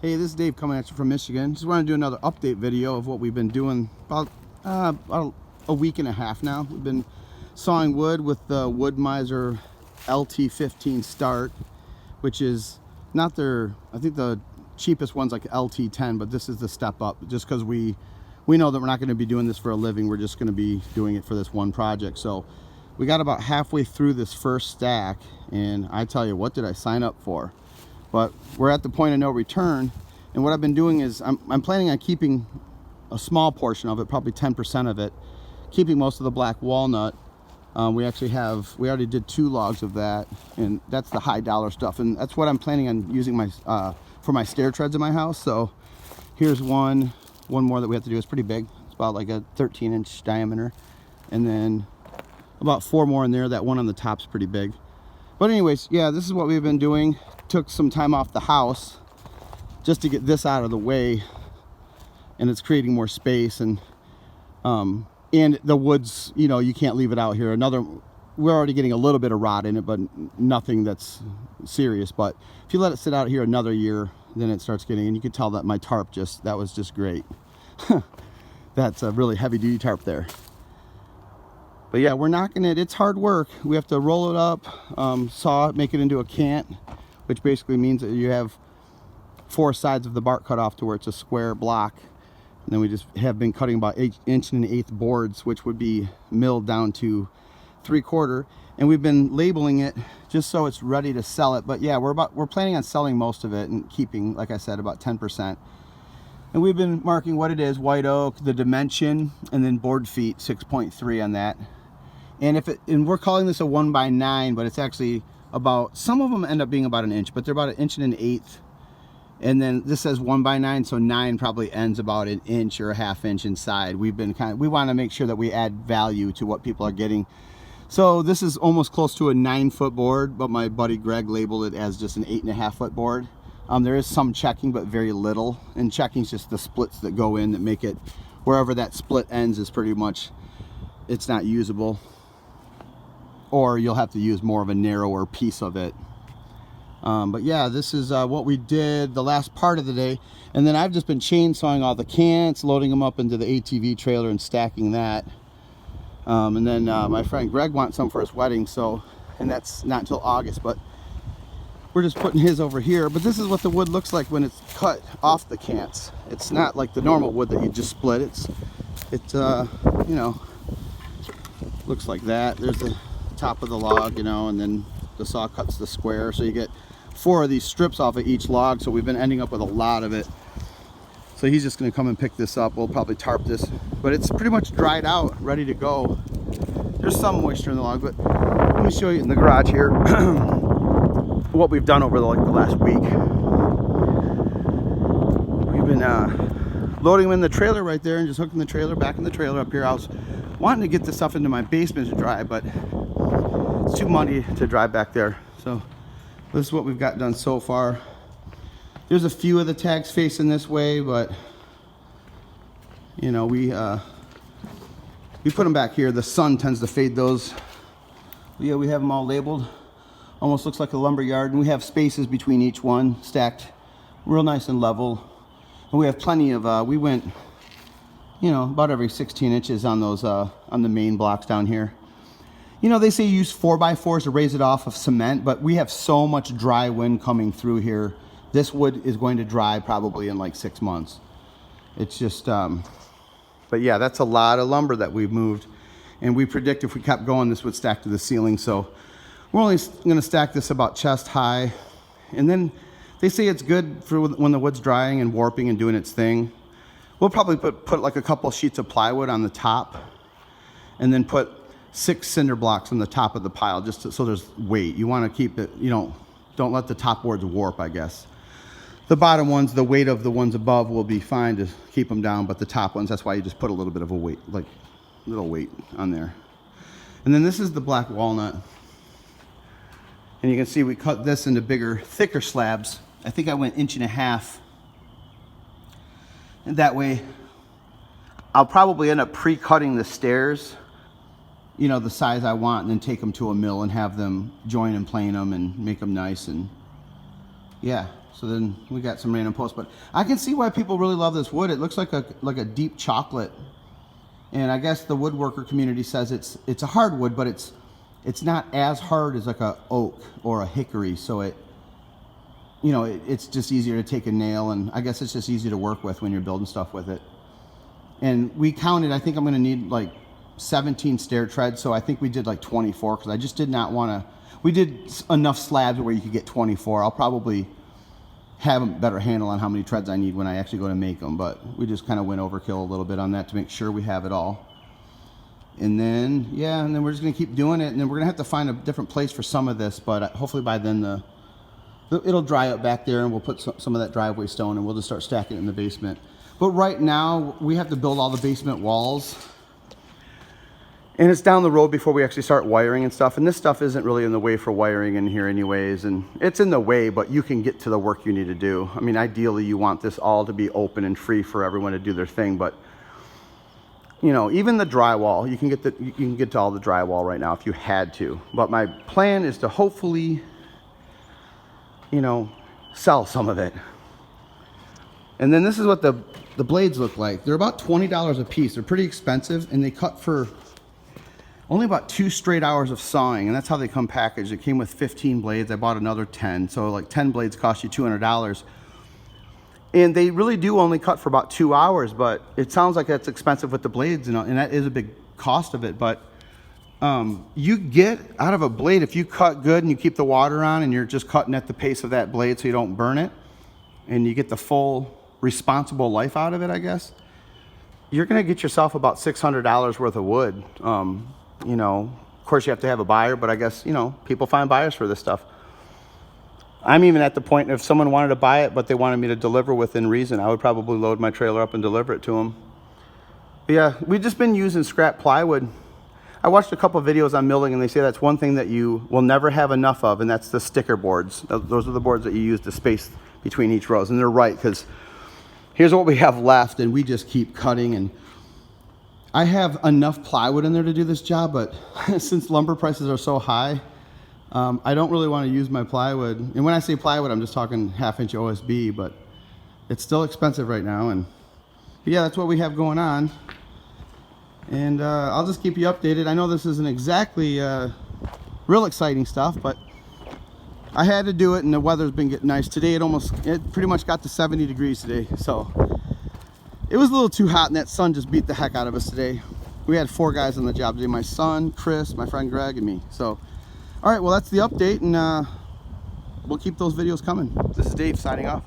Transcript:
Hey, this is Dave coming at you from Michigan. Just want to do another update video of what we've been doing about a week and a half now. We've been sawing wood with the Woodmizer LT 15 start, which is not their, I think the cheapest one's like LT 10, but this is the step up just because we know that we're not going to be doing this for a living. We're just going to be doing it for this one project. So we got about halfway through this first stack, and I tell you, what did I sign up for? But we're at the point of no return, and what I've been doing is I'm planning on keeping a small portion of it, probably 10% of it, keeping most of the black walnut. We already did 2 logs of that, and that's the high dollar stuff, and that's what I'm planning on using for my stair treads in my house. So here's one more that we have to do. It's pretty big. It's about like a 13-inch diameter, and then about 4 more in there. That one on the top's pretty big. But anyways, yeah, this is what we've been doing. Took some time off the house just to get this out of the way, and it's creating more space. And the woods, you know, you can't leave it out here. We're already getting a little bit of rot in it, but nothing that's serious. But if you let it sit out here another year, then it starts getting, and you can tell that my tarp that was just great. That's a really heavy duty tarp there. But yeah, we're knocking it. It's hard work. We have to roll it up, saw it, make it into a cant, which basically means that you have 4 sides of the bark cut off to where it's a square block. And then we just have been cutting about 1 1/8 boards, which would be milled down to 3/4. And we've been labeling it just so it's ready to sell it. But yeah, we're planning on selling most of it and keeping, like I said, about 10%. And we've been marking what it is: white oak, the dimension, and then board feet, 6.3 on that. And we're calling this a 1x9, but it's actually about, some of them end up being about 1 inch, but they're about 1 1/8. And then this says 1x9, so 9 probably ends about 1 inch or a 1/2 inch inside. We want to make sure that we add value to what people are getting. So this is almost close to a 9-foot board, but my buddy Greg labeled it as just an 8.5-foot board. There is some checking, but very little. And checking is just the splits that go in that make it, wherever that split ends is pretty much, it's not usable. Or you'll have to use more of a narrower piece of it. But yeah, this is what we did the last part of the day. And then I've just been chainsawing all the cants, loading them up into the ATV trailer and stacking that. And then my friend Greg wants some for his wedding, and that's not until August, but we're just putting his over here. But this is what the wood looks like when it's cut off the cants. It's not like the normal wood that you just split. It you know, looks like that. There's the top of the log, you know, and then the saw cuts the square, so you get 4 of these strips off of each log. So we've been ending up with a lot of it. So he's just going to come and pick this up. We'll probably tarp this, but it's pretty much dried out, ready to go. There's some moisture in the log, but let me show you in the garage here what we've done over the last week. We've been loading them in the trailer right there and just hooking the trailer back in the trailer up here. I was wanting to get this stuff into my basement to dry, but it's too muddy to drive back there. So this is what we've got done so far. There's a few of the tags facing this way, but you know, we put them back here. The sun tends to fade those. But yeah, we have them all labeled. Almost looks like a lumber yard, and we have spaces between each one stacked real nice and level. And we have plenty of we went, you know, about every 16 inches on those on the main blocks down here. You know, they say use 4x4s to raise it off of cement, but we have so much dry wind coming through here. This wood is going to dry probably in like 6 months. It's just, but yeah, that's a lot of lumber that we've moved. And we predict if we kept going, this would stack to the ceiling. So we're only gonna stack this about chest high. And then they say it's good for when the wood's drying and warping and doing its thing. We'll probably put like a couple sheets of plywood on the top, and then put 6 cinder blocks on the top of the pile, just so there's weight. You want to keep it, you know, don't let the top boards warp, I guess. The bottom ones, the weight of the ones above will be fine to keep them down, but the top ones, that's why you just put a little bit of a weight, like little weight on there. And then this is the black walnut. And you can see we cut this into bigger, thicker slabs. I think I went 1.5 inches. And that way, I'll probably end up pre-cutting the stairs, you know, the size I want, and then take them to a mill and have them join and plane them and make them nice. And yeah, so then we got some random posts, but I can see why people really love this wood. It looks like a deep chocolate, and I guess the woodworker community says it's a hardwood, but it's not as hard as like a oak or a hickory, so it's just easier to take a nail, and I guess it's just easy to work with when you're building stuff with it. And we counted, I think I'm gonna need like 17 stair treads, so I think we did like 24 because I just did not want to. We did enough slabs where you could get 24. I'll probably have a better handle on how many treads I need when I actually go to make them, but we just kind of went overkill a little bit on that to make sure we have it all. And then, yeah, and then we're just gonna keep doing it, and then we're gonna have to find a different place for some of this, but hopefully by then it'll dry up back there, and we'll put some of that driveway stone, and we'll just start stacking it in the basement. But right now, we have to build all the basement walls. And it's down the road before we actually start wiring and stuff. And this stuff isn't really in the way for wiring in here anyways. And it's in the way, but you can get to the work you need to do. I mean, ideally, you want this all to be open and free for everyone to do their thing. But, even the drywall, you can get to all the drywall right now if you had to. But my plan is to hopefully, sell some of it. And then this is what the blades look like. They're about $20 a piece. They're pretty expensive, and they cut for only about 2 straight hours of sawing, and that's how they come packaged. It came with 15 blades. I bought another 10, so like 10 blades cost you $200. And they really do only cut for about 2 hours, but it sounds like that's expensive with the blades, and that is a big cost of it. But you get out of a blade, if you cut good and you keep the water on and you're just cutting at the pace of that blade so you don't burn it, and you get the full responsible life out of it, I guess, you're gonna get yourself about $600 worth of wood. Of course you have to have a buyer, but I guess, people find buyers for this stuff. I'm even at the point, if someone wanted to buy it, but they wanted me to deliver within reason, I would probably load my trailer up and deliver it to them. But yeah, we've just been using scrap plywood. I watched a couple of videos on milling, and they say that's one thing that you will never have enough of, and that's the sticker boards. Those are the boards that you use to space between each rows, and they're right, because here's what we have left, and we just keep cutting. And I have enough plywood in there to do this job, but since lumber prices are so high, I don't really want to use my plywood. And when I say plywood, I'm just talking 1/2-inch OSB, but it's still expensive right now. And yeah, that's what we have going on. And I'll just keep you updated. I know this isn't exactly real exciting stuff, but I had to do it, and the weather's been getting nice. Today it pretty much got to 70 degrees today, so it was a little too hot, and that sun just beat the heck out of us today. We had 4 guys on the job today: my son, Chris, my friend Greg, and me. So, all right, well, that's the update, and we'll keep those videos coming. This is Dave signing off.